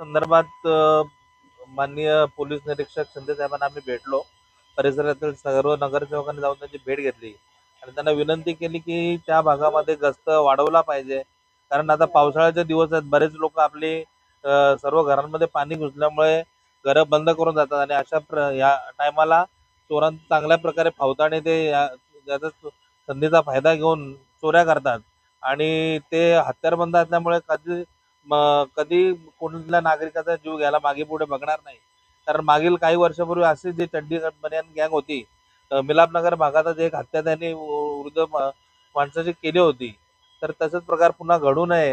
संदर्भात माननीय पोलीस निरीक्षक शिंदे साहेबांना आम्ही भेटलो. परिसरातील सर्व नगरसेवकांनी जाऊन त्यांची भेट घेतली आणि त्यांना विनंती केली की त्या भागामध्ये गस्त वाढवला पाहिजे. कारण आता पावसाळ्याचे दिवस आहेत, बरेच लोक आपली सर्व घरांमध्ये पाणी घुसल्यामुळे घरं बंद करून जातात आणि या टायमाला चोरांचा चांगल्या प्रकारे फावताने ते याचा संधीचा फायदा घेऊन चोऱ्या करतात आणि ते हत्यारबंद असल्यामुळे कधी कोणत्या नागरिकाचा जीव घ्यायला मागे पुढे बघणार नाही. कारण मागील काही वर्षापूर्वी अशी जी चड्डीगड बनियान गँग होती, मिलापनगर भागातच एक हत्या त्यांनी वृद्ध माणसाची केली होती. तर तसंच प्रकार पुन्हा घडू नये,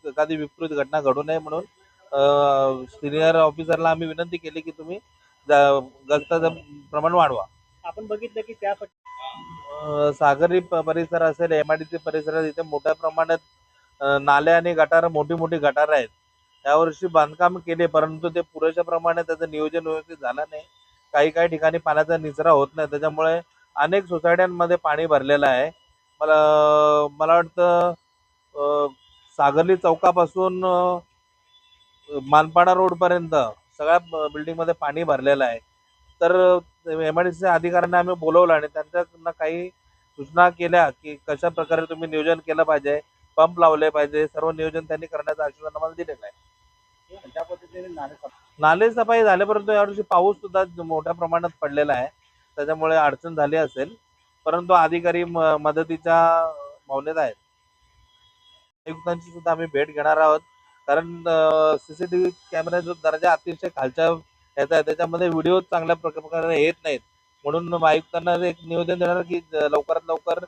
एखादी विपरीत घटना घडू नये म्हणून सिनियर ऑफिसरला आम्ही विनंती केली की तुम्ही गस्ताचं प्रमाण वाढवा. आपण बघितलं की त्यासाठी सागरी परिसर असेल, MIDC परिसरात इथे मोठ्या प्रमाणात नाले आणि गटार, मोठी मोठी गटार आहेत. यावर्षी बांधकाम केले, परंतु ते पुरेशा प्रमाणात त्याचं नियोजन व्यवस्थित झालं नाही. काही काही ठिकाणी पाण्याचा निचरा होत नाही, त्याच्यामुळे अनेक सोसायट्यांमध्ये पाणी भरलेलं आहे. मला मला वाटतं सागरली चौकापासून मानपाडा रोडपर्यंत सगळ्या बिल्डिंगमध्ये पाणी भरलेलं आहे. तर MIDC अधिकाऱ्यांना आम्ही बोलवलं आणि त्यांच्याकडनं काही सूचना केल्या की कशा प्रकारे तुम्ही नियोजन केलं पाहिजे, पंप लावले पाहिजे, सर्व नियोजन त्यांनी करण्याचं आश्वासन आम्हाला दिलेलं आहे. त्या पद्धतीने नाले सफाई झाले, परंतु यावर्षी पाऊस सुद्धा मोठ्या प्रमाणात पडलेला आहे, त्याच्यामुळे अडचण झाली असेल. परंतु अधिकारी मदतीच्या भावनेत आहेत. आयुक्तांची सुद्धा आम्ही भेट घेणार आहोत, कारण CCTV कॅमेऱ्याचा दर्जा अतिशय खालच्या याचा आहे, त्याच्यामध्ये व्हिडिओ चांगल्या प्रकारे येत नाहीत. म्हणून आयुक्तांना एक निवेदन देणार की लवकरात लवकर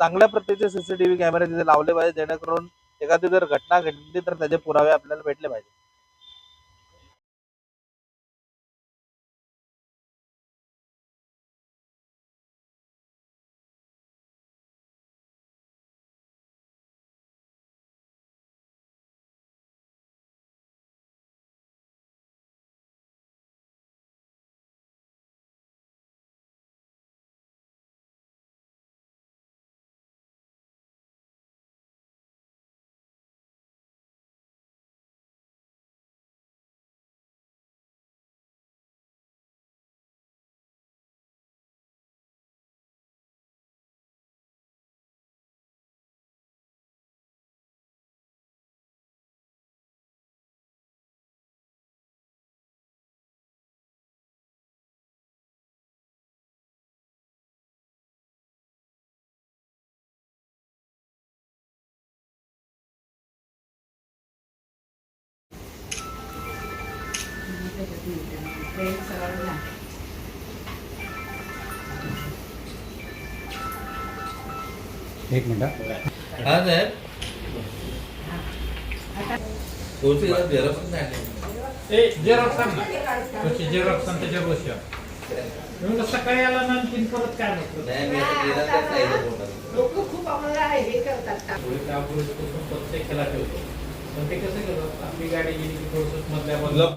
चांगल्या प्रतीचे CCTV कॅमेरे तिथे लावले पाहिजे, जेणेकरून एखादी जर घटना घडली तर त्याचे पुरावे आपल्याला भेटले पाहिजे. एक मिनट. हाँ सर, सकाळी आला ना परत काय लोक खूप आम्हाला हे करतात. प्रत्येक केला ठेवतो पण ते कसं केलं, आपली गाडी गेली की थोडस मधल्या